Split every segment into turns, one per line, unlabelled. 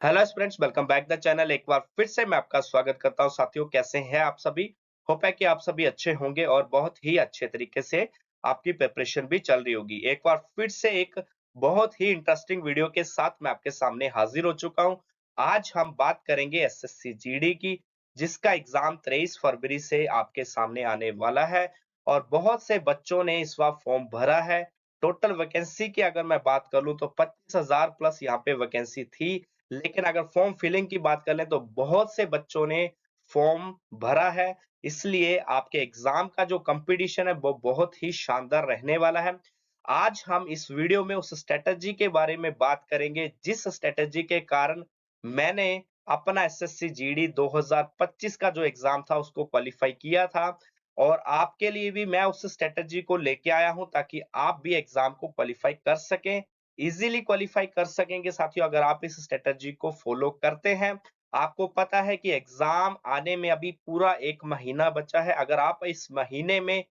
Hello friends, welcome back the channel. एक बार फिर से मैं आपका स्वागत करता हूं। साथियों, कैसे हैं आप सभी? होप है कि आप सभी अच्छे होंगे और बहुत ही अच्छे तरीके से आपकी प्रिपरेशन भी चल रही होगी। एक बार फिर से एक बहुत ही इंटरेस्टिंग वीडियो के साथ मैं आपके सामने हाजिर हो चुका हूं। आज हम बात करेंगे एसएससी जीडी की, जिसका एग्जाम 23 फरवरी से आपके सामने आने वाला है और बहुत से बच्चों ने इस बार फॉर्म भरा है। टोटल वैकेंसी की अगर मैं बात कर लूं तो 25,000 प्लस यहाँ पे वैकेंसी थी। लेकिन अगर फॉर्म फिलिंग की बात कर लें तो बहुत से बच्चों ने फॉर्म भरा है, इसलिए आपके एग्जाम का जो कंपटीशन है वो बहुत ही शानदार रहने वाला है। आज हम इस वीडियो में उस स्ट्रेटजी के बारे में बात करेंगे जिस स्ट्रेटजी के कारण मैंने अपना एसएससी जीडी 2025 का जो एग्जाम था उसको क्वालिफाई किया था और आपके लिए भी मैं उस स्ट्रेटजी को लेके आया हूं ताकि आप भी एग्जाम को क्वालिफाई कर सकें, इजीली क्वालिफाई कर सकेंगे। साथियों, अगर आप इस स्ट्रेटजी को फॉलो करते हैं, आपको पता है कि एग्जाम आने में अभी पूरा 1 महीना बचा है। अगर आप इस महीने में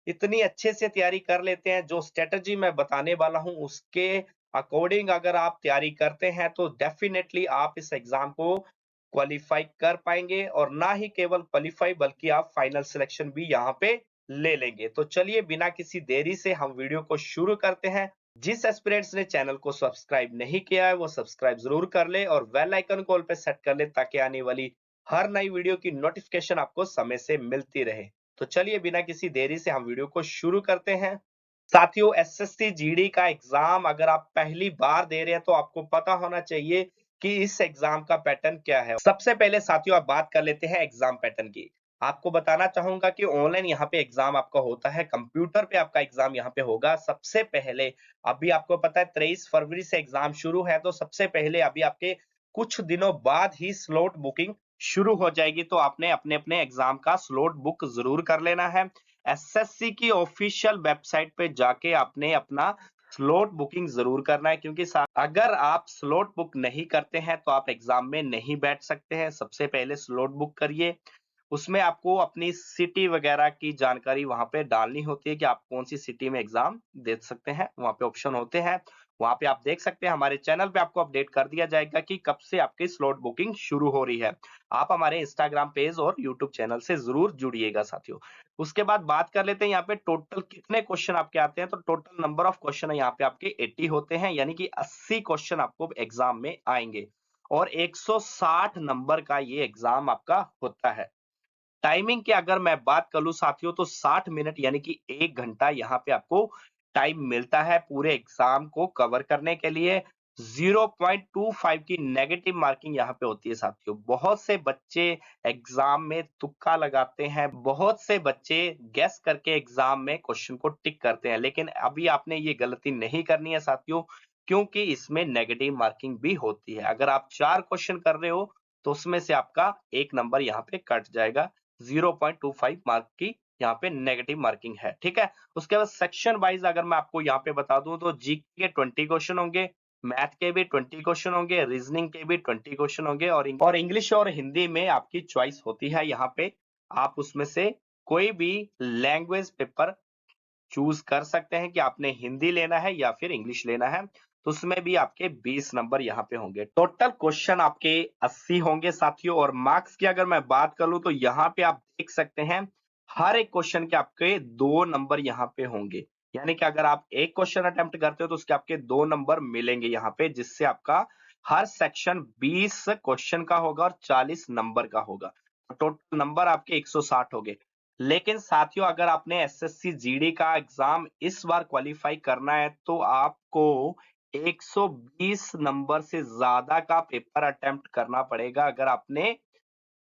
इतनी अच्छे से तैयारी कर लेते हैं, जो स्ट्रेटजी मैं बताने वाला हूं उसके अकॉर्डिंग अगर आप तैयारी करते हैं तो डेफिनेटली आप इस एग्जाम को क्वालिफाई कर पाएंगे और ना ही केवल क्वालिफाई बल्कि आप फाइनल सिलेक्शन भी यहाँ पे ले लेंगे। तो चलिए बिना किसी देरी से हम वीडियो को शुरू करते हैं। जिस एस्पिरेंट्स ने चैनल को सब्सक्राइब नहीं किया है वो सब्सक्राइब जरूर कर ले और बेल आइकन को ऑल पे सेट कर ले ताकि आने वाली हर नई वीडियो की नोटिफिकेशन आपको समय से मिलती रहे। तो चलिए बिना किसी देरी से हम वीडियो को शुरू करते हैं। साथियों, एसएससी जीडी का एग्जाम अगर आप पहली बार दे रहे हैं तो आपको पता होना चाहिए कि इस एग्जाम का पैटर्न क्या है। सबसे पहले साथियों आप बात कर लेते हैं एग्जाम पैटर्न की। आपको बताना चाहूंगा कि ऑनलाइन यहाँ पे एग्जाम आपका होता है, कंप्यूटर पे आपका एग्जाम यहाँ पे होगा। सबसे पहले अभी आपको पता है 23 फरवरी से एग्जाम शुरू है, तो सबसे पहले अभी आपके कुछ दिनों बाद ही स्लॉट बुकिंग शुरू हो जाएगी, तो आपने अपने अपने एग्जाम का स्लॉट बुक जरूर कर लेना है। एसएससी की ऑफिशियल वेबसाइट पे जाके आपने अपना स्लॉट बुकिंग जरूर करना है, क्योंकि अगर आप स्लॉट बुक नहीं करते हैं तो आप एग्जाम में नहीं बैठ सकते हैं। सबसे पहले स्लॉट बुक करिए, उसमें आपको अपनी सिटी वगैरह की जानकारी वहां पे डालनी होती है कि आप कौन सी सिटी में एग्जाम दे सकते हैं। वहां पे ऑप्शन होते हैं, वहां पे आप देख सकते हैं। हमारे चैनल पे आपको अपडेट कर दिया जाएगा कि कब से आपकी स्लॉट बुकिंग शुरू हो रही है। आप हमारे इंस्टाग्राम पेज और यूट्यूब चैनल से जरूर जुड़िएगा साथियों। उसके बाद बात कर लेते हैं यहाँ पे टोटल कितने क्वेश्चन आपके आते हैं। तो टोटल नंबर ऑफ क्वेश्चन है यहाँ पे आपके 80 होते हैं, यानी कि 80 क्वेश्चन आपको एग्जाम में आएंगे और 160 नंबर का ये एग्जाम आपका होता है। टाइमिंग की अगर मैं बात कर लूं साथियों तो 60 मिनट यानी कि 1 घंटा यहाँ पे आपको टाइम मिलता है पूरे एग्जाम को कवर करने के लिए। 0.25 की नेगेटिव मार्किंग यहाँ पे होती है साथियों। बहुत से बच्चे एग्जाम में तुक्का लगाते हैं, बहुत से बच्चे गेस करके एग्जाम में क्वेश्चन को टिक करते हैं, लेकिन अभी आपने ये गलती नहीं करनी है साथियों, क्योंकि इसमें नेगेटिव मार्किंग भी होती है। अगर आप 4 क्वेश्चन कर रहे हो तो उसमें से आपका 1 नंबर यहाँ पे कट जाएगा। 0.25 मार्क की यहाँ पे नेगेटिव मार्किंग है, ठीक है। उसके बाद सेक्शन वाइज अगर मैं आपको यहाँ पे बता दूं तो जीके के 20 क्वेश्चन होंगे, मैथ के भी 20 क्वेश्चन होंगे, रीजनिंग के भी 20 क्वेश्चन होंगे और इंग्लिश और हिंदी में आपकी चॉइस होती है। यहाँ पे आप उसमें से कोई भी लैंग्वेज पेपर चूज कर सकते हैं कि आपने हिंदी लेना है या फिर इंग्लिश लेना है। तो उसमें भी आपके 20 नंबर यहाँ पे होंगे। टोटल क्वेश्चन आपके 80 होंगे साथियों। और मार्क्स की अगर मैं बात कर लूं तो यहाँ पे आप देख सकते हैं हर एक क्वेश्चन के आपके 2 नंबर यहाँ पे होंगे, यानी कि अगर आप एक क्वेश्चन अटेम्प्ट करते हो तो उसके आपके 2 नंबर मिलेंगे यहाँ पे, जिससे आपका हर सेक्शन 20 क्वेश्चन का होगा और 40 नंबर का होगा। टोटल नंबर आपके 160 हो गए। लेकिन साथियों, अगर आपने एसएससी जीडी का एग्जाम इस बार क्वालिफाई करना है तो आपको 120 नंबर से ज्यादा का पेपर अटेम्प्ट करना पड़ेगा अगर आपने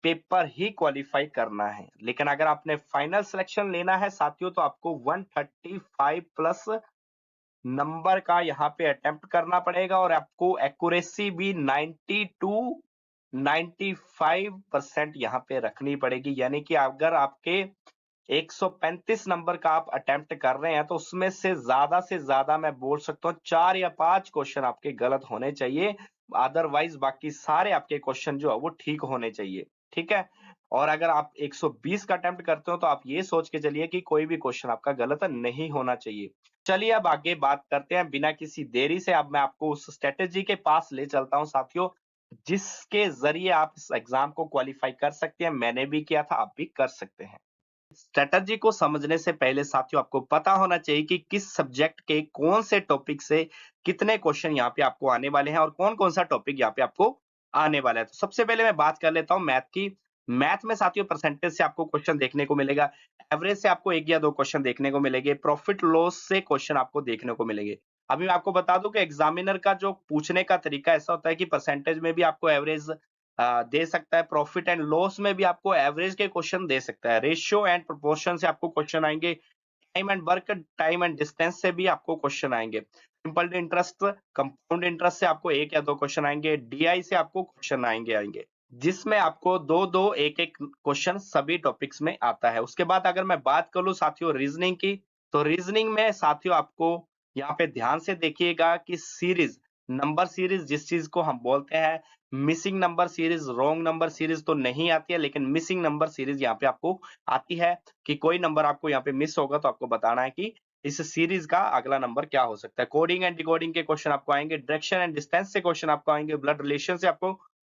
पेपर ही क्वालिफाई करना है। लेकिन अगर आपने फाइनल सिलेक्शन लेना है साथियों तो आपको 135 प्लस नंबर का यहाँ पे अटेम्प्ट करना पड़ेगा और आपको एक्यूरेसी भी 90 टू 95% यहाँ पे रखनी पड़ेगी। यानी कि अगर आपके 135 नंबर का आप अटेम्प्ट कर रहे हैं तो उसमें से ज्यादा मैं बोल सकता हूँ 4 या 5 क्वेश्चन आपके गलत होने चाहिए। अदरवाइज बाकी सारे आपके क्वेश्चन जो है वो ठीक होने चाहिए, ठीक है। और अगर आप 120 का अटेम्प्ट करते हो तो आप ये सोच के चलिए कि कोई भी क्वेश्चन आपका गलत नहीं होना चाहिए। चलिए अब आगे बात करते हैं बिना किसी देरी से। अब मैं आपको उस स्ट्रेटेजी के पास ले चलता हूं साथियों, जिसके ज़रिए आप इस एग्ज़ाम को क्वालीफाई कर सकते हैं। मैंने भी किया था, आप भी कर सकते हैं। स्ट्रैटेजी को समझने से पहले साथियों आपको पता होना चाहिए कि किस सब्जेक्ट के कौन से टॉपिक से कितने क्वेश्चन यहाँ पे आपको आने वाले हैं और कौन-कौन सा टॉपिक यहाँ पे आपको आने वाला है। तो सबसे पहले मैं बात कर लेता हूँ मैथ की। मैथ में साथियों परसेंटेज से आपको क्वेश्चन देखने को मिलेगा। एवरेज से आपको 1 या 2 क्वेश्चन देखने को मिलेंगे। प्रॉफिट लॉस से क्वेश्चन आपको देखने को मिलेंगे। अभी मैं आपको बता दूं कि एग्जामिनर का जो पूछने का तरीका ऐसा होता है कि परसेंटेज में भी आपको एवरेज दे सकता है, प्रॉफिट एंड लॉस में भी आपको एवरेज के क्वेश्चन दे सकता है, रेशियो एंड प्रोपोर्शन से आपको क्वेश्चन आएंगे, time and work, time and distance से भी आपको क्वेश्चन आएंगे, सिंपल इंटरेस्ट, कंपाउंड इंटरेस्ट से आपको 1 या 2 क्वेश्चन आएंगे, डीआई से आपको क्वेश्चन आएंगे जिसमें आपको 2-2 1-1 क्वेश्चन सभी टॉपिक्स में आता है। उसके बाद अगर मैं बात कर लूं साथियों रीजनिंग की, तो रीजनिंग में साथियों आपको यहाँ पे ध्यान से देखिएगा कि सीरीज, नंबर सीरीज जिस चीज को हम बोलते हैं, missing number series, wrong number series तो नहीं आती है, लेकिन मिसिंग नंबर सीरीज यहाँ पे आपको आती है कि कोई नंबर आपको यहाँ पे मिस होगा तो आपको बताना है कि इस सीरीज का अगला नंबर क्या हो सकता है। कोडिंग एंड डिकोडिंग के क्वेश्चन आपको आएंगे, डायरेक्शन एंड डिस्टेंस से क्वेश्चन आपको आएंगे, ब्लड रिलेशन से आपको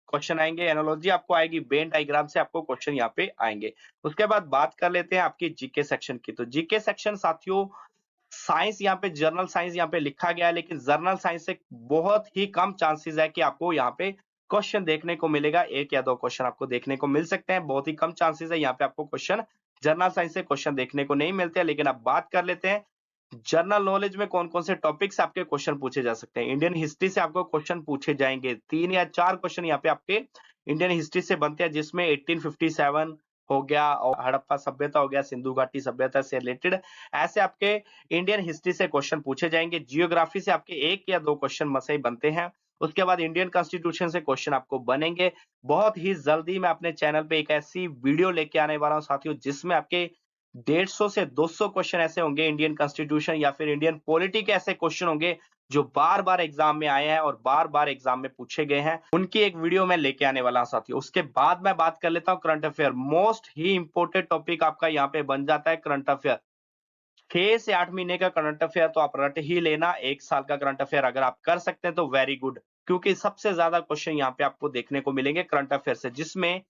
क्वेश्चन आएंगे, एनालॉजी आपको आएगी, वेन डायग्राम से आपको क्वेश्चन यहाँ पे आएंगे। उसके बाद बात कर लेते हैं आपकी जीके सेक्शन की। तो जीके सेक्शन साथियों साइंस यहाँ पे, जर्नल साइंस यहाँ पे लिखा गया है, लेकिन जर्नल साइंस से बहुत ही कम चांसेस है कि आपको यहाँ पे क्वेश्चन देखने को मिलेगा। 1 या 2 क्वेश्चन आपको देखने को मिल सकते हैं, बहुत ही कम चांसेस है यहाँ पे आपको क्वेश्चन जर्नल साइंस से क्वेश्चन देखने को नहीं मिलते हैं। लेकिन अब बात कर लेते हैं जनरल नॉलेज में कौन-कौन से टॉपिक्स आपके क्वेश्चन पूछे जा सकते हैं। इंडियन हिस्ट्री से आपको क्वेश्चन पूछे जाएंगे, 3 या 4 क्वेश्चन यहाँ पे आपके इंडियन हिस्ट्री से बनते हैं, जिसमें 1857 हो गया और हड़प्पा सभ्यता हो गया, सिंधु घाटी सभ्यता से रिलेटेड ऐसे आपके इंडियन हिस्ट्री से क्वेश्चन पूछे जाएंगे। जियोग्राफी से आपके 1 या 2 क्वेश्चन मसई बनते हैं। उसके बाद इंडियन कॉन्स्टिट्यूशन से क्वेश्चन आपको बनेंगे। बहुत ही जल्दी मैं अपने चैनल पे एक ऐसी वीडियो लेके आने वाला हूँ साथियों, जिसमें आपके 150 से 200 क्वेश्चन ऐसे होंगे इंडियन कॉन्स्टिट्यूशन या फिर इंडियन पॉलिटी के ऐसे क्वेश्चन होंगे जो बार-बार एग्जाम में आए हैं और बार-बार एग्जाम में पूछे गए हैं। उनकी एक वीडियो मैं लेके आने वाला हूं साथियों। उसके बाद मैं बात कर लेता हूं करंट अफेयर। मोस्ट ही इंपोर्टेंट टॉपिक आपका यहाँ पे बन जाता है करंट अफेयर। 6 से 8 महीने का करंट अफेयर तो आप रट ही लेना। 1 साल का करंट अफेयर अगर आप कर सकते हैं तो वेरी गुड, क्योंकि सबसे ज्यादा क्वेश्चन यहाँ पे आपको देखने को मिलेंगे करंट अफेयर से, जिसमें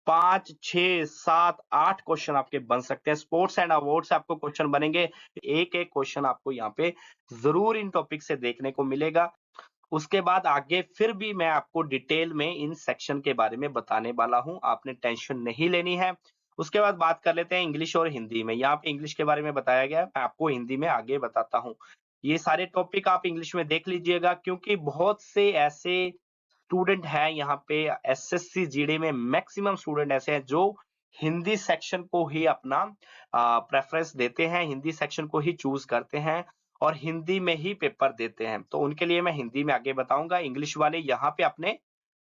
5, 6, 7, 8 क्वेश्चन आपके बन सकते हैं। स्पोर्ट्स एंड अवार्ड से आपको क्वेश्चन बनेंगे। एक-एक क्वेश्चन आपको यहाँ पे जरूर इन टॉपिक से देखने को मिलेगा। उसके बाद आगे फिर भी मैं आपको डिटेल में इन सेक्शन के बारे में बताने वाला हूं, आपने टेंशन नहीं लेनी है। उसके बाद बात कर लेते हैं इंग्लिश और हिंदी में। यहाँ पे इंग्लिश के बारे में बताया गया है, मैं आपको हिंदी में आगे बताता हूँ। ये सारे टॉपिक आप इंग्लिश में देख लीजिएगा, क्योंकि बहुत से ऐसे स्टूडेंट हैं यहाँ पे एसएससी जीडी में, मैक्सिमम स्टूडेंट ऐसे हैं जो हिंदी सेक्शन को ही अपना प्रेफरेंस देते हैं, हिंदी सेक्शन को ही चूज करते हैं और हिंदी में ही पेपर देते हैं। तो उनके लिए मैं हिंदी में आगे बताऊंगा। इंग्लिश वाले यहाँ पे अपने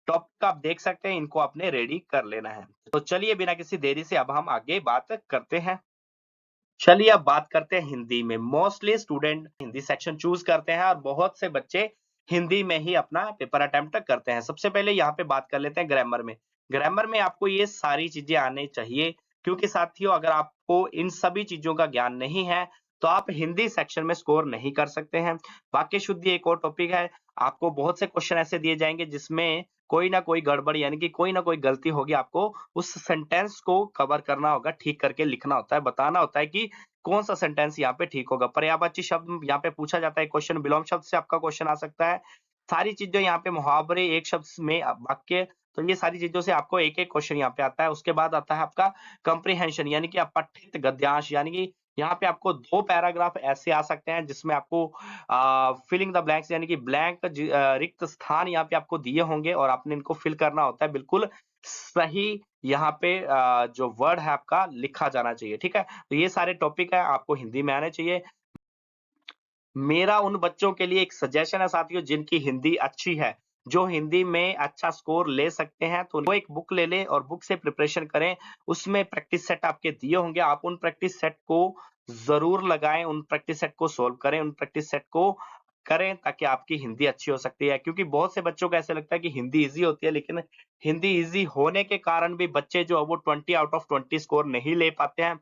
टॉपिक आप देख सकते हैं, इनको आपने रेडी कर लेना है। तो चलिए बिना किसी देरी से अब हम आगे बात करते हैं। चलिए अब बात करते हैं हिंदी में। Mostly student Hindi section choose करते हैं और बहुत से बच्चे हिंदी में ही अपना पेपर अटेम्प्ट करते हैं। सबसे पहले यहाँ पे बात कर लेते हैं ग्रामर में। ग्रामर में आपको ये सारी चीजें आनी चाहिए, क्योंकि साथियों अगर आपको इन सभी चीजों का ज्ञान नहीं है तो आप हिंदी सेक्शन में स्कोर नहीं कर सकते हैं। वाक्य शुद्धि एक और टॉपिक है। आपको बहुत से क्वेश्चन ऐसे दिए जाएंगे जिसमें कोई ना कोई गड़बड़ यानी कि कोई ना कोई गलती होगी, आपको उस सेंटेंस को कवर करना होगा, ठीक करके लिखना होता है, बताना होता है कि कौन सा सेंटेंस यहाँ पे ठीक होगा। पर्यायवाची शब्द यहाँ पे पूछा जाता है क्वेश्चन, विलोम शब्द से आपका क्वेश्चन आ सकता है। सारी चीजें यहाँ पे मुहावरे, एक शब्द में वाक्य, तो ये सारी चीजों से आपको एक एक क्वेश्चन यहाँ पे आता है। उसके बाद आता है आपका कंप्रीहेंशन यानी कि अपठित गद्यांश, यानी कि यहाँ पे आपको 2 पैराग्राफ ऐसे आ सकते हैं जिसमें आपको फिलिंग द ब्लैंक्स यानी कि ब्लैंक रिक्त स्थान यहाँ पे आपको दिए होंगे और आपने इनको फिल करना होता है। बिल्कुल सही यहाँ पे जो वर्ड है आपका लिखा जाना चाहिए, ठीक है। तो ये सारे टॉपिक है आपको हिंदी में आने चाहिए। मेरा उन बच्चों के लिए एक सजेशन है साथियों जिनकी हिंदी अच्छी है, जो हिंदी में अच्छा स्कोर ले सकते हैं, तो वो एक बुक ले लें और बुक से प्रिपरेशन करें। उसमें प्रैक्टिस सेट आपके दिए होंगे, आप उन प्रैक्टिस सेट को जरूर लगाएं, उन प्रैक्टिस सेट को सोल्व करें, उन प्रैक्टिस सेट को करें ताकि आपकी हिंदी अच्छी हो सकती है। क्योंकि बहुत से बच्चों को ऐसे लगता है कि हिंदी इजी होती है, लेकिन हिंदी इजी होने के कारण भी बच्चे जो है वो 20 आउट ऑफ 20 स्कोर नहीं ले पाते हैं।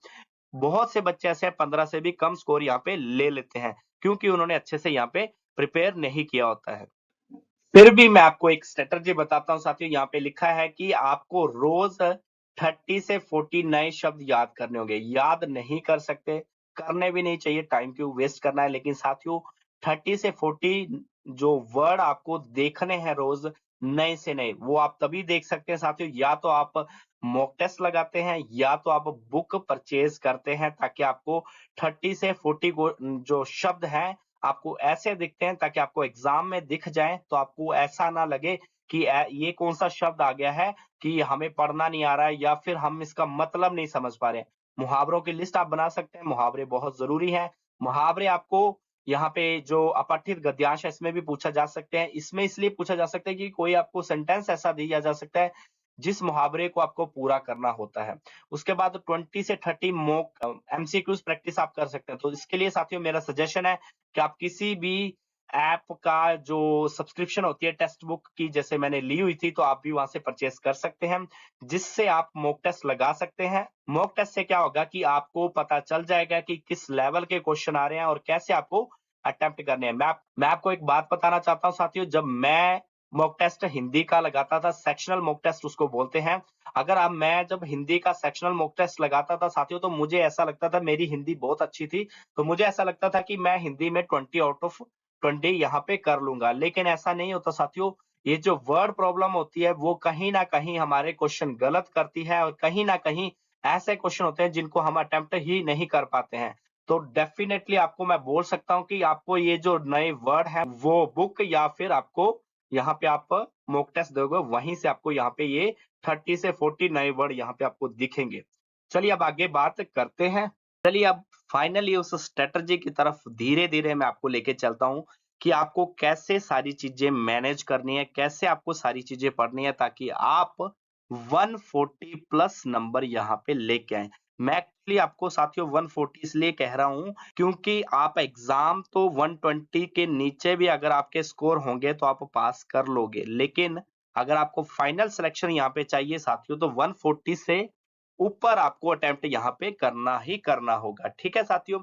बहुत से बच्चे ऐसे हैं 15 से भी कम स्कोर यहाँ पे ले लेते हैं, क्योंकि उन्होंने अच्छे से यहाँ पे प्रिपेयर नहीं किया होता है। फिर भी मैं आपको एक स्ट्रेटजी बताता हूँ साथियों। यहाँ पे लिखा है कि आपको रोज 30 से 40 नए शब्द याद करने होंगे। याद नहीं कर सकते, करने भी नहीं चाहिए, टाइम क्यों वेस्ट करना है। लेकिन साथियों 30 से 40 जो वर्ड आपको देखने हैं रोज, नए से नए, वो आप तभी देख सकते हैं साथियों, या तो आप मॉक टेस्ट लगाते हैं या तो आप बुक परचेज करते हैं, ताकि आपको 30 से 40 जो शब्द हैं आपको ऐसे दिखते हैं ताकि आपको एग्जाम में दिख जाए, तो आपको ऐसा ना लगे कि ये कौन सा शब्द आ गया है कि हमें पढ़ना नहीं आ रहा है या फिर हम इसका मतलब नहीं समझ पा रहे हैं। मुहावरों की लिस्ट आप बना सकते हैं, मुहावरे बहुत जरूरी हैं। मुहावरे आपको यहाँ पे जो अपठित गद्यांश है इसमें भी पूछा जा सकते हैं। इसमें इसलिए पूछा जा सकता है कि कोई आपको सेंटेंस ऐसा दिया जा सकता है जिस मुहावरे को आपको पूरा करना होता है। उसके बाद 20 से 30 मॉक एमसीक्यूज प्रैक्टिस आप कर सकते हैं। तो इसके लिए साथियों मेरा सजेशन है कि आप किसी भी ऐप का जो सब्सक्रिप्शन होती है टेक्स्ट बुक की, जैसे मैंने ली हुई थी, तो आप भी वहां से परचेज कर सकते हैं, जिससे आप मॉक टेस्ट लगा सकते हैं। मॉक टेस्ट से क्या होगा कि आपको पता चल जाएगा कि किस लेवल के क्वेश्चन आ रहे हैं और कैसे आपको अटेम्प्ट करने हैं। मैं आपको एक बात बताना चाहता हूँ साथियों, जब मैं मॉक टेस्ट हिंदी का लगाता था, सेक्शनल मॉक टेस्ट उसको बोलते हैं। अगर अब मैं जब हिंदी का सेक्शनल मॉक टेस्ट लगाता था साथियों, तो मुझे ऐसा लगता था, मेरी हिंदी बहुत अच्छी थी, तो मुझे ऐसा लगता था कि मैं हिंदी में 20 आउट ऑफ 20 यहाँ पे कर लूंगा। लेकिन ऐसा नहीं होता साथियों। ये जो वर्ड प्रॉब्लम होती है वो कहीं ना कहीं हमारे क्वेश्चन गलत करती है, और कहीं ना कहीं ऐसे क्वेश्चन होते हैं जिनको हम अटेम्प्ट ही नहीं कर पाते हैं। तो डेफिनेटली आपको मैं बोल सकता हूँ कि आपको ये जो नए वर्ड है वो बुक या फिर आपको यहाँ पे आप मॉक टेस्ट दोगे, वहीं से आपको यहाँ पे ये 30 से 40 नए वर्ड यहाँ पे आपको दिखेंगे। चलिए अब आगे बात करते हैं। चलिए अब फाइनली उस स्ट्रेटजी की तरफ धीरे-धीरे मैं आपको लेके चलता हूँ कि आपको कैसे सारी चीजें मैनेज करनी है, कैसे आपको सारी चीजें पढ़नी है ताकि आप 140 प्लस नंबर यहाँ पे लेके आएँ। मैं एक्चुअली आपको साथियों 140 इसलिए कह रहा हूँ क्योंकि आप एग्जाम तो 120 के नीचे भी अगर आपके स्कोर होंगे तो आप पास कर लोगे। लेकिन अगर आपको फाइनल सिलेक्शन यहाँ पे चाहिए साथियों, तो 140 से ऊपर आपको अटेम्प्ट यहाँ पे करना ही करना होगा। ठीक है साथियों?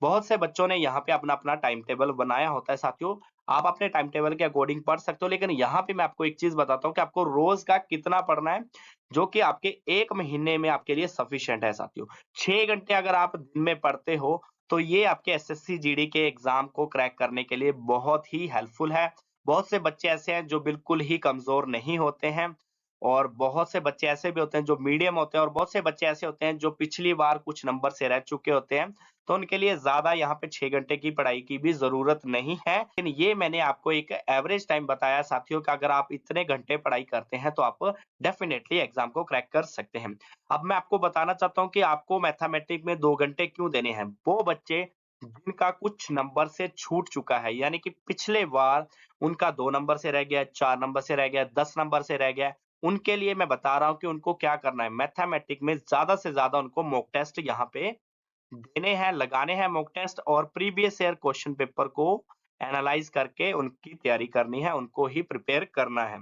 बहुत से बच्चों ने यहाँ पे अपना-अपना टाइम टेबल बनाया होता है साथियों। आप अपने टाइम टेबल के अकॉर्डिंग पढ़ सकते हो, लेकिन यहाँ पे मैं आपको एक चीज़ बताता हूँ कि आपको रोज़ का कितना पढ़ना है, जो कि आपके 1 महीने में आपके लिए सफिशिएंट है साथियों। 6 घंटे अगर आप दिन में पढ़ते हो, तो ये आपके एसएससी जीडी के एग्ज़ाम को क्रैक करने के लिए बहुत ही हेल्पफुल है। बहुत से बच्चे ऐसे हैं जो बिल्कुल ही कमज़ोर नहीं होते हैं, और बहुत से बच्चे ऐसे भी होते हैं जो मीडियम होते हैं, और बहुत से बच्चे ऐसे होते हैं जो पिछली बार कुछ नंबर से रह चुके होते हैं। तो उनके लिए ज़्यादा यहाँ पे 6 घंटे की पढ़ाई की भी ज़रूरत नहीं है। लेकिन ये मैंने आपको एक एवरेज टाइम बताया साथियों कि अगर आप इतने घंटे पढ़ाई करते हैं तो आप डेफ़िनेटली एग्ज़ाम को क्रैक कर सकते हैं। अब मैं आपको बताना चाहता हूँ कि आपको मैथमेटिक्स में 2 घंटे क्यों देने हैं। वो बच्चे जिनका कुछ नंबर से छूट चुका है, यानी कि पिछले बार उनका 2 नंबर से रह गया, 4 नंबर से रह गया, 10 नंबर से रह गया, उनके लिए मैं बता रहा हूँ कि उनको क्या करना है। मैथमेटिक्स में ज़्यादा से ज़्यादा उनको मॉक टेस्ट यहाँ पे देने हैं, लगाने हैं मॉक टेस्ट, और प्रीवियस ईयर क्वेश्चन पेपर को एनालाइज करके उनकी तैयारी करनी है, उनको ही प्रिपेयर करना है।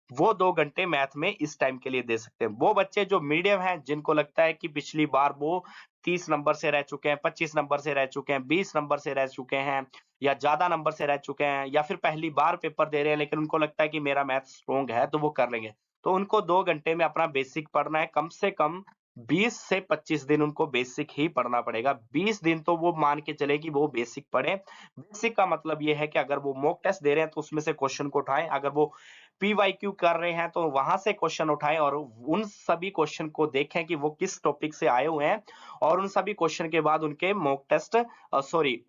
वो 2 घंटे मैथ में इस टाइम के लिए दे सकते हैं। वो बच्चे जो मीडियम हैं, जिनको लगता है कि पिछली बार वो 30 नंबर से रह चुके हैं, 25 नंबर से रह चुके हैं, 20 नंबर से रह चुके हैं, या ज़्यादा नंबर से रह चुके हैं, या फिर पहली बार पेपर दे रहे हैं लेकिन उनको लगता है कि मेरा मैथ स्ट्रॉन्ग है तो वो कर लेंगे। तो उनको 2 घंटे में अपना बेसिक पढ़ना है, कम से कम 20 से 25 दिन उनको बेसिक ही पढ़ना पड़ेगा। 20 दिन तो वो मान के चले कि वो बेसिक पढ़ें। बेसिक का मतलब ये है कि अगर वो मॉक टेस्ट दे रहे हैं तो उसमें से क्वेश्चन को उठाएँ, अगर वो पीवाईक्यू कर रहे हैं तो वहां से क्वेश्चन उठाएं और उन सभी क्वेश्चन को देखें कि वो किस टॉपिक से आए हुए हैं, और उन सभी क्वेश्चन के बाद उनके मॉक टेस्ट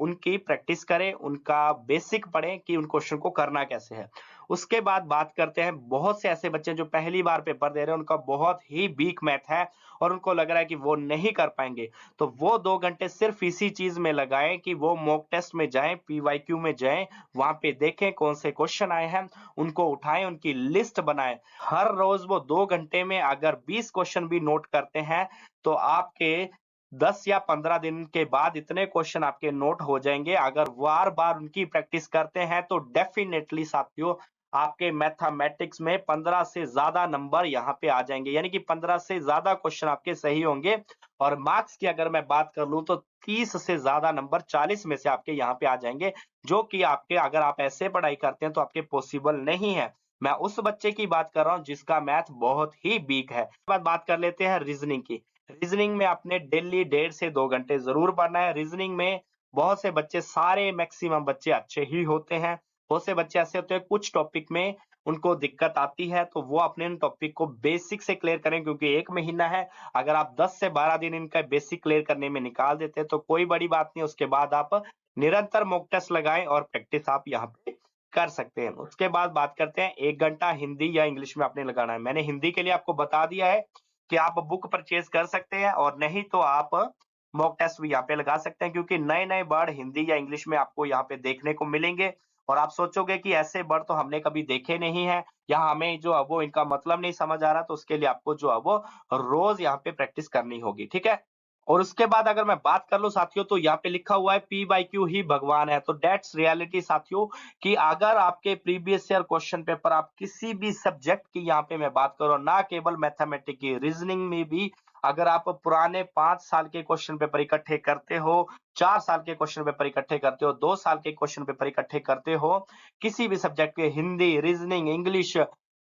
उनकी प्रैक्टिस करें, उनका बेसिक पढ़ें कि उन क्वेश्चन को करना कैसे है। उसके बाद बात करते हैं, बहुत से ऐसे बच्चे जो पहली बार पेपर दे रहे हैं, उनका बहुत ही वीक मैथ है और उनको लग रहा है कि वो नहीं कर पाएंगे, तो वो 2 घंटे सिर्फ इसी चीज में लगाएं कि वो मॉक टेस्ट में जाएं, पीवाईक्यू में जाएं, वहां पे देखें कौन से क्वेश्चन आए हैं, उनको उठाएं, उनकी लिस्ट बनाएं। हर रोज वो 2 घंटे में अगर 20 क्वेश्चन भी नोट करते हैं तो आपके 10 या 15 दिन के बाद इतने क्वेश्चन आपके नोट हो जाएंगे। अगर बार बार उनकी प्रैक्टिस करते हैं तो डेफिनेटली साथियों आपके मैथमेटिक्स में 15 से ज्यादा नंबर यहाँ पे आ जाएंगे, यानी कि 15 से ज्यादा क्वेश्चन आपके सही होंगे। और मार्क्स की अगर मैं बात कर लूं तो 30 से ज्यादा नंबर 40 में से आपके यहाँ पे आ जाएंगे, जो कि आपके अगर आप ऐसे पढ़ाई करते हैं तो आपके पॉसिबल नहीं है। मैं उस बच्चे की बात कर रहा हूँ जिसका मैथ बहुत ही वीक है। बात कर लेते हैं रीजनिंग की। रीजनिंग में आपने डेली 1.5 से 2 घंटे जरूर पढ़ना है। रीजनिंग में बहुत से बच्चे, सारे मैक्सिमम बच्चे अच्छे ही होते हैं। बहुत से बच्चे ऐसे होते हैं कुछ टॉपिक में उनको दिक्कत आती है, तो वो अपने टॉपिक को बेसिक से क्लियर करें, क्योंकि 1 महीना है। अगर आप 10 से 12 दिन इनका बेसिक क्लियर करने में निकाल देते हैं तो कोई बड़ी बात नहीं। उसके बाद आप निरंतर मॉक टेस्ट लगाएं और प्रैक्टिस आप यहाँ पे कर सकते हैं। उसके बाद बात करते हैं 1 घंटा हिंदी या इंग्लिश में आपने लगाना है। मैंने हिंदी के लिए आपको बता दिया है कि आप बुक परचेज कर सकते हैं, और नहीं तो आप मॉक टेस्ट भी यहाँ पे लगा सकते हैं, क्योंकि नए-नए वर्ड हिंदी या इंग्लिश में आपको यहाँ पे देखने को मिलेंगे। और आप सोचोगे कि ऐसे वर्ड तो हमने कभी देखे नहीं है, या हमें जो है वो इनका मतलब नहीं समझ आ रहा, तो उसके लिए आपको जो है वो रोज यहाँ पे प्रैक्टिस करनी होगी, ठीक है। और उसके बाद अगर मैं बात कर लूं साथियों, तो यहाँ पे लिखा हुआ है पी बाई क्यू ही भगवान है। तो दैट्स रियलिटी साथियों, कि अगर आपके प्रीवियस ईयर क्वेश्चन पेपर आप किसी भी सब्जेक्ट की यहाँ पे मैं बात करूं, ना केवल मैथमेटिक्स की, रीजनिंग में भी अगर आप पुराने 5 साल के क्वेश्चन पेपर इकट्ठे करते हो, 4 साल के क्वेश्चन पेपर इकट्ठे करते हो, 2 साल के क्वेश्चन पेपर इकट्ठे करते हो, किसी भी सब्जेक्ट के, Hindi, reasoning, English,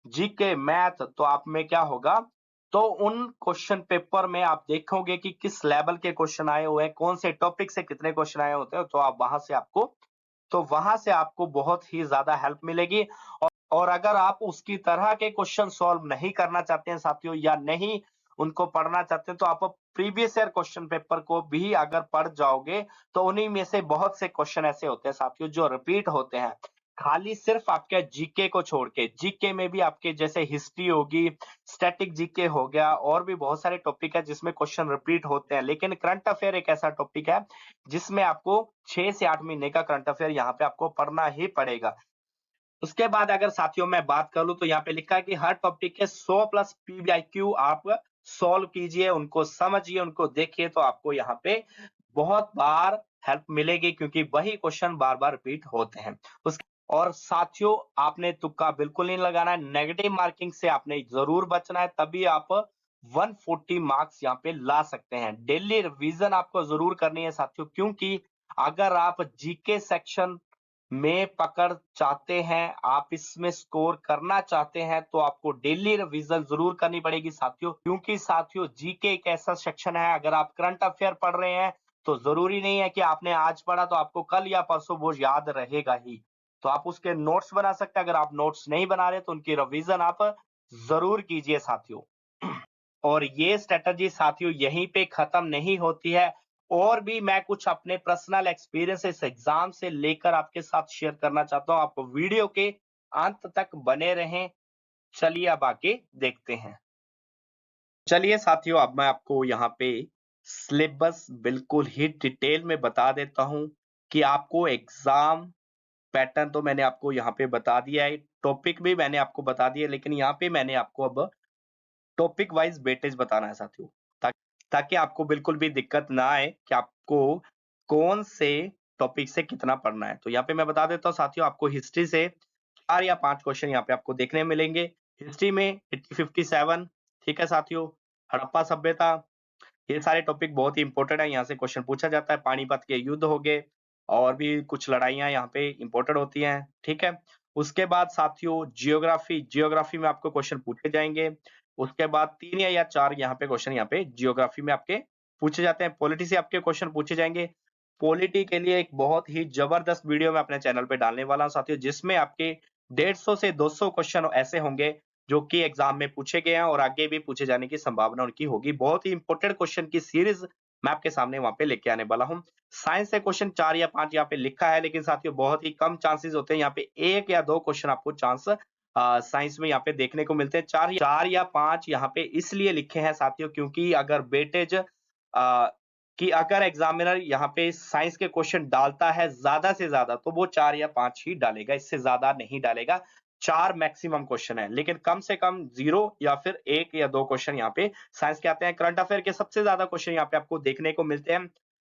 GK, math, तो आप में क्या होगा, तो उन क्वेश्चन पेपर में आप देखोगे कि किस लेवल के क्वेश्चन आए हुए हैं, कौन से टॉपिक से कितने क्वेश्चन आए होते हैं, तो आप वहां से आपको बहुत ही ज्यादा हेल्प मिलेगी। और अगर आप उसकी तरह के क्वेश्चन सॉल्व नहीं करना चाहते हैं साथियों, या नहीं उनको पढ़ना चाहते हैं, तो आप प्रीवियस ईयर क्वेश्चन पेपर को भी अगर पढ़ जाओगे तो उन्हीं में से बहुत से क्वेश्चन ऐसे होते हैं साथियों जो रिपीट होते हैं। खाली सिर्फ आपके जीके को छोड़ के, जीके में भी आपके जैसे हिस्ट्री होगी, स्टैटिक जीके हो गया, और भी बहुत सारे टॉपिक है जिसमें क्वेश्चन रिपीट होते हैं। लेकिन करंट अफेयर एक ऐसा टॉपिक है जिसमें आपको 6 से 8 महीने का करंट अफेयर यहाँ पे आपको पढ़ना ही पड़ेगा। उसके बाद अगर साथियों मैं बात कर लूं, तो यहाँ पे लिखा है कि हर टॉपिक के 100 प्लस पीबीआईक्यू आप सॉल्व कीजिए, उनको समझिए, उनको देखिए, तो आपको यहाँ पे बहुत बार हेल्प मिलेगी, क्योंकि वही क्वेश्चन बार बार रिपीट होते हैं। और साथियों आपने तुक्का बिल्कुल नहीं लगाना है, नेगेटिव मार्किंग से आपने जरूर बचना है, तभी आप 140 मार्क्स यहाँ पे ला सकते हैं। डेली रिवीजन आपको जरूर करनी है साथियों, क्योंकि अगर आप जीके सेक्शन में पकड़ चाहते हैं, आप इसमें स्कोर करना चाहते हैं, तो आपको डेली रिवीजन जरूर करनी पड़ेगी साथियों। क्योंकि साथियों जीके एक ऐसा सेक्शन है, अगर आप करंट अफेयर पढ़ रहे हैं तो जरूरी नहीं है कि आपने आज पढ़ा तो आपको कल या परसों वो याद रहेगा ही। तो आप उसके नोट्स बना सकते हैं। अगर आप नोट्स नहीं बना रहे तो उनकी रिवीजन आप जरूर कीजिए साथियों। और ये स्ट्रेटजी साथियों यहीं पे खत्म नहीं होती है, और भी मैं कुछ अपने पर्सनल एक्सपीरियंस इस एग्जाम से लेकर आपके साथ शेयर करना चाहता हूं। आप वीडियो के अंत तक बने रहें। चलिए अब आगे देखते हैं। चलिए साथियों, अब मैं आपको यहाँ पे सिलेबस बिल्कुल ही डिटेल में बता देता हूं कि आपको एग्जाम पैटर्न तो मैंने आपको यहाँ पे बता दिया है, टॉपिक भी मैंने आपको बता दिया, लेकिन यहाँ पे मैंने आपको अब टॉपिक वाइज वेटेज बताना है साथियों, ताकि आपको बिल्कुल भी दिक्कत ना आए कि आपको कौन से टॉपिक से कितना पढ़ना है। तो यहाँ पे मैं बता देता हूँ साथियों, आपको हिस्ट्री से 4 या 5 क्वेश्चन यहाँ पे आपको देखने मिलेंगे। हिस्ट्री में 57, ठीक है साथियों। हड़प्पा सभ्यता, ये सारे टॉपिक बहुत ही इंपॉर्टेंट है, यहाँ से क्वेश्चन पूछा जाता है। पानीपत के युद्ध हो गए, और भी कुछ लड़ाइयाँ यहाँ पे इंपॉर्टेंट होती हैं, ठीक है। उसके बाद साथियों जियोग्राफी, जियोग्राफी में आपको क्वेश्चन पूछे जाएंगे। उसके बाद 3 या 4 यहाँ पे क्वेश्चन यहाँ पे जियोग्राफी में आपके पूछे जाते हैं। पॉलिटी से आपके क्वेश्चन पूछे जाएंगे। पॉलिटी के लिए एक बहुत ही जबरदस्त वीडियो मैं अपने चैनल पे डालने वाला हूँ साथियों, जिसमें आपके 150 से 200 क्वेश्चन ऐसे होंगे जो कि एग्जाम में पूछे गए हैं और आगे भी पूछे जाने की संभावना उनकी होगी। बहुत ही इंपॉर्टेंट क्वेश्चन की सीरीज मैं आपके सामने वहां पे लेके आने वाला हूँ। साइंस से क्वेश्चन 4 या 5 यहाँ पे लिखा है, लेकिन साथियों बहुत ही कम चांसेस होते हैं। यहाँ पे 1 या 2 क्वेश्चन आपको चांस साइंस में यहाँ पे देखने को मिलते हैं। 4 या 5 यहाँ पे इसलिए लिखे हैं साथियों, क्योंकि अगर वेटेज कि अगर एग्जामिनर यहाँ पे साइंस के क्वेश्चन डालता है ज्यादा से ज्यादा, तो वो 4 या 5 ही डालेगा, इससे ज्यादा नहीं डालेगा। 4 मैक्सिमम क्वेश्चन है, लेकिन कम से कम 0 या फिर 1 या 2 क्वेश्चन यहाँ पे साइंस के आते हैं। करंट अफेयर के सबसे ज्यादा क्वेश्चन यहाँ पे आपको देखने को मिलते हैं,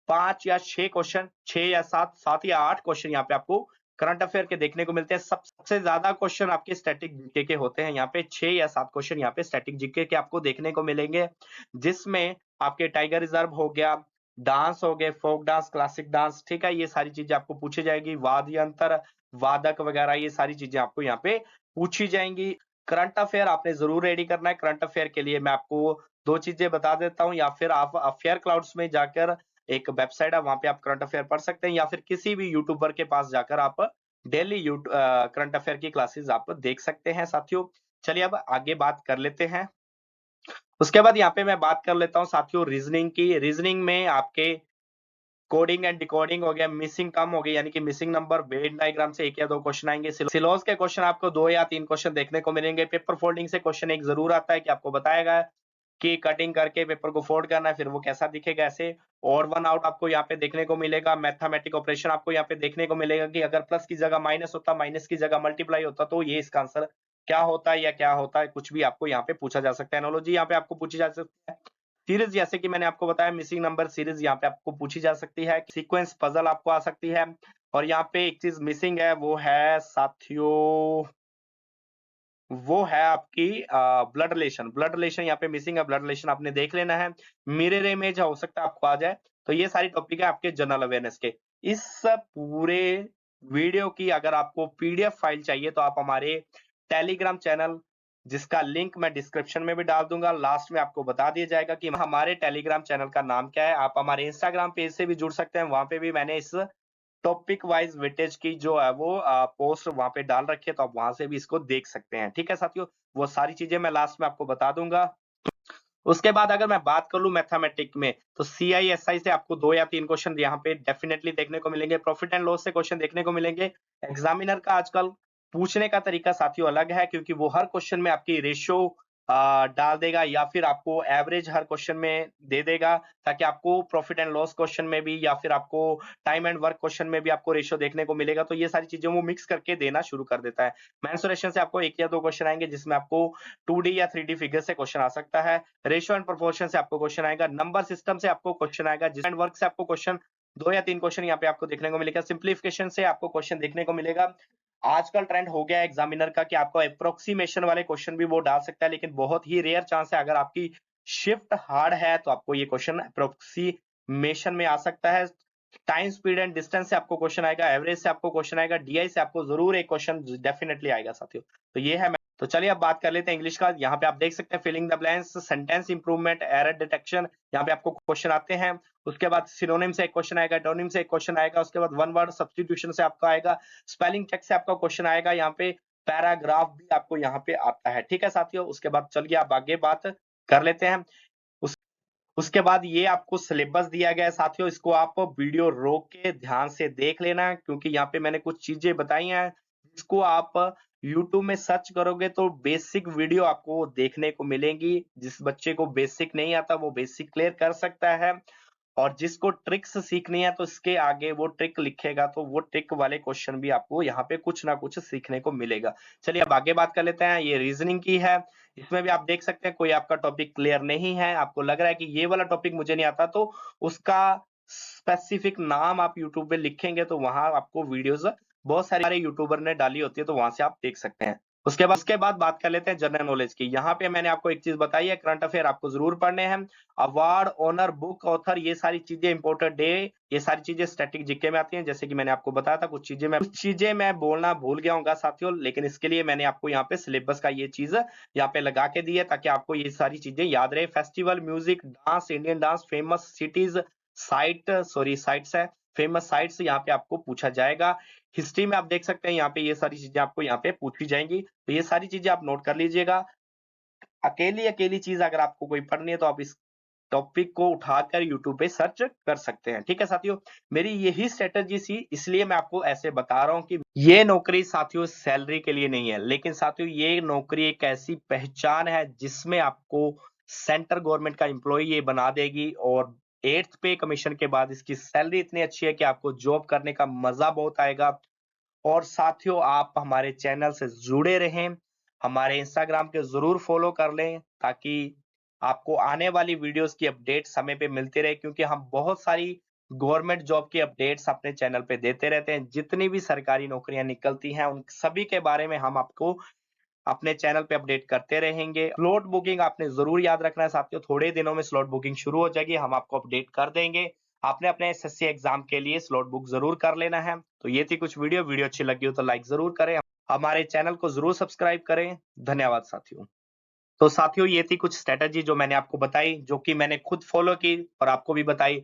5 या 6 क्वेश्चन, 6 या 7 या 8 क्वेश्चन यहाँ पे आपको करंट अफेयर के देखने को मिलते हैं। सबसे ज्यादा क्वेश्चन आपके स्टैटिक जीके के होते हैं। यहाँ पे 6 या 7 क्वेश्चन यहाँ पे स्टैटिक जीके के आपको देखने को मिलेंगे, जिसमें आपके टाइगर रिजर्व हो गया, डांस हो गए, फोक डांस, क्लासिक डांस, ठीक है, ये सारी चीजें आपको पूछी जाएगी, वाद्य यंत्र, वादक वगैरह, ये सारी चीजें आपको यहाँ पे पूछी जाएंगी। करंट अफेयर आपने जरूर रेडी करना है। करंट अफेयर के लिए मैं आपको 2 चीजें बता देता हूँ, या फिर आप अफेयर क्लाउड्स में जाकर, एक वेबसाइट है, वहां पे आप करंट अफेयर पढ़ सकते हैं, या फिर किसी भी यूट्यूबर के पास जाकर आप डेली करंट अफेयर की क्लासेस आप देख सकते हैं साथियों। चलिए अब आगे बात कर लेते हैं। उसके बाद यहाँ पे मैं बात कर लेता हूँ साथियों रीजनिंग की। रीजनिंग में आपके कोडिंग एंड डिकोडिंग हो गया, मिसिंग कम हो गई, यानी कि मिसिंग नंबर, वेन डायग्राम से 1 या 2 क्वेश्चन आएंगे। सिलोस के क्वेश्चन आपको 2 या 3 क्वेश्चन देखने को मिलेंगे। पेपर फोल्डिंग से क्वेश्चन एक जरूर आता है कि आपको बताएगा कि कटिंग करके पेपर को फोल्ड करना है, फिर वो कैसा दिखेगा ऐसे। और वन आउट आपको यहाँ पे देखने को मिलेगा। मैथमेटिक ऑपरेशन आपको यहाँ पे देखने को मिलेगा कि अगर प्लस की जगह माइनस होता, माइनस की जगह मल्टीप्लाई होता, तो ये इसका आंसर क्या होता है या क्या होता है, कुछ भी आपको यहाँ पे पूछा जा सकता है। एनालॉजी यहाँ पे आपको पूछी जा सकती है। सीरीज जैसे कि मैंने आपको बताया, मिसिंग नंबर सीरीज यहाँ पे आपको पूछी जा सकती है। सीक्वेंस पजल आपको आ सकती है। और यहाँ पे एक चीज मिसिंग है, वो है साथियों, वो है आपकी ब्लड रिलेशन। ब्लड रिलेशन यहाँ पे मिसिंग है, ब्लड रिलेशन आपने देख लेना है। मिरर इमेज हो सकता है आपको आ जाए। तो ये सारी टॉपिक है आपके जनरल अवेयरनेस के। इस पूरे वीडियो की अगर आपको पीडीएफ फाइल चाहिए तो आप हमारे टेलीग्राम चैनल, जिसका लिंक मैं डिस्क्रिप्शन में भी डाल दूंगा, लास्ट में आपको बता दिया जाएगा कि हमारे टेलीग्राम चैनल का नाम क्या है। आप हमारे इंस्टाग्राम पेज से भी जुड़ सकते हैं, वहां पे भी मैंने इस टॉपिक वाइज वेटेज की जो है वो पोस्ट वहां पे डाल रखी है, तो आप वहां से भी इसको देख सकते हैं। ठीक है साथियों, वो सारी चीजें मैं लास्ट में आपको बता दूंगा। उसके बाद अगर मैं बात कर लूं मैथमेटिक में, तो सीआईएसआई से आपको 2 या 3 क्वेश्चन यहाँ पे डेफिनेटली देखने को मिलेंगे। प्रॉफिट एंड लॉस से क्वेश्चन देखने को मिलेंगे। एग्जामिनर का आजकल पूछने का तरीका साथियों अलग है, क्योंकि वो हर क्वेश्चन में आपकी रेशियो डाल देगा, या फिर आपको एवरेज हर क्वेश्चन में दे देगा, ताकि आपको प्रॉफिट एंड लॉस क्वेश्चन में भी, या फिर आपको टाइम एंड वर्क क्वेश्चन में भी आपको रेशियो देखने को मिलेगा। तो ये सारी चीजें वो मिक्स करके देना शुरू कर देता है। मेंसुरेशन से आपको 1 या 2 क्वेश्चन आएंगे, जिसमें आपको 2D या 3D फिगर से क्वेश्चन आ सकता है। रेशियो एंड प्रोपोर्शन से आपको क्वेश्चन आएगा। नंबर सिस्टम से आपको क्वेश्चन आएगा। जिस एंड वर्क से आपको क्वेश्चन 2 या 3 क्वेश्चन यहाँ पे आपको देखने को मिलेगा। सिंप्लीफिकेशन से आपको क्वेश्चन देखने को मिलेगा। आजकल ट्रेंड हो गया है एग्जामिनर का कि आपको अप्रोक्सीमेशन वाले क्वेश्चन भी वो डाल सकता है, लेकिन बहुत ही रेयर चांस है। अगर आपकी शिफ्ट हार्ड है तो आपको ये क्वेश्चन अप्रोक्सीमेशन में आ सकता है। टाइम, स्पीड एंड डिस्टेंस से आपको क्वेश्चन आएगा। एवरेज से आपको क्वेश्चन आएगा। डीआई से आपको जरूर एक क्वेश्चन डेफिनेटली आएगा साथियों। तो ये है। तो चलिए अब बात कर लेते हैं इंग्लिश का। यहाँ पे आप देख सकते हैं filling the blanks, sentence improvement, error detection, यहाँ पे आपको क्वेश्चन आते हैं। उसके बाद सिनोनिम से एक क्वेश्चन आएगा, एटोनिम से एक क्वेश्चन आएगा। उसके बाद वन वर्ड सब्स्टिट्यूशन से आपका आएगा। स्पेलिंग चेक से आपका क्वेश्चन आएगा। यहाँ पे पैराग्राफ भी आपको यहाँ पे आता है। ठीक है साथियों, उसके बाद चलिए आप आगे बात कर लेते हैं। उसके बाद ये आपको सिलेबस दिया गया है साथियों, इसको आप वीडियो रोक के ध्यान से देख लेना, क्योंकि यहाँ पे मैंने कुछ चीजें बताई हैं जिसको आप YouTube में सर्च करोगे तो बेसिक वीडियो आपको देखने को मिलेंगी। जिस बच्चे को बेसिक नहीं आता वो बेसिक क्लियर कर सकता है, और जिसको ट्रिक्स सीखनी है तो इसके आगे वो ट्रिक लिखेगा, तो वो ट्रिक वाले क्वेश्चन भी आपको यहाँ पे कुछ ना कुछ सीखने को मिलेगा। चलिए अब आगे बात कर लेते हैं। ये रीजनिंग की है। इसमें भी आप देख सकते हैं कोई आपका टॉपिक क्लियर नहीं है, आपको लग रहा है कि ये वाला टॉपिक मुझे नहीं आता, तो उसका स्पेसिफिक नाम आप यूट्यूब पे लिखेंगे तो वहां आपको वीडियोस बहुत सारे यूट्यूबर ने डाली होती है, तो वहां से आप देख सकते हैं। उसके बाद बात कर लेते हैं जनरल नॉलेज की। यहाँ पे मैंने आपको एक चीज बताई है, करंट अफेयर आपको जरूर पढ़ने हैं। अवार्ड, ऑनर, बुक, ऑथर, ये सारी चीजें इंपोर्टेंट डे, ये सारी चीजें स्टैटिक जीके में आती हैं। जैसे कि मैंने आपको बताया था, कुछ चीजें मैं बोलना भूल गया हूँ साथियों, लेकिन इसके लिए मैंने आपको यहाँ पे सिलेबस का ये चीज यहाँ पे लगा के दी है, ताकि आपको ये सारी चीजें याद रहे। Festival, music, dance, Indian dance, famous cities, sites है, फेमस साइट्स यहाँ पे आपको पूछा जाएगा। हिस्ट्री में आप देख सकते हैं यहाँ पे ये सारी चीजें आपको यहाँ पे पूछी जाएंगी, तो ये सारी चीजें आप नोट कर लीजिएगा। अकेली चीज अगर आपको कोई पढ़नी है तो आप इस टॉपिक को उठाकर यूट्यूब पे सर्च कर सकते हैं। ठीक है साथियों, मेरी यही स्ट्रेटेजी थी, इसलिए मैं आपको ऐसे बता रहा हूँ कि ये नौकरी साथियों सैलरी के लिए नहीं है, लेकिन साथियों ये नौकरी एक ऐसी पहचान है जिसमें आपको सेंट्रल गवर्नमेंट का एम्प्लॉय ये बना देगी। और 8th पे कमीशन के बाद इसकी सैलरी इतनी अच्छी है कि आपको जॉब करने का मजा बहुत आएगा। और साथियों आप हमारे चैनल से जुड़े रहें, हमारे इंस्टाग्राम के जरूर फॉलो कर लें, ताकि आपको आने वाली वीडियोस की अपडेट समय पे मिलती रहे, क्योंकि हम बहुत सारी गवर्नमेंट जॉब की अपडेट्स अपने चैनल पे देते रहते हैं। जितनी भी सरकारी नौकरियां निकलती हैं उन सभी के बारे में हम आपको अपने चैनल पे अपडेट करते रहेंगे। स्लॉट बुकिंग आपने जरूर याद रखना है साथियों, थोड़े दिनों में स्लॉट बुकिंग शुरू हो जाएगी, हम आपको अपडेट कर देंगे। आपने अपने एसएससी एग्जाम के लिए स्लॉट बुक जरूर कर लेना है। तो ये थी कुछ वीडियो अच्छी लगी हो तो लाइक जरूर करें, हमारे चैनल को जरूर सब्सक्राइब करें। धन्यवाद साथियों। तो साथियों ये थी कुछ स्ट्रेटजी जो मैंने आपको बताई, जो कि मैंने खुद फॉलो की और आपको भी बताई।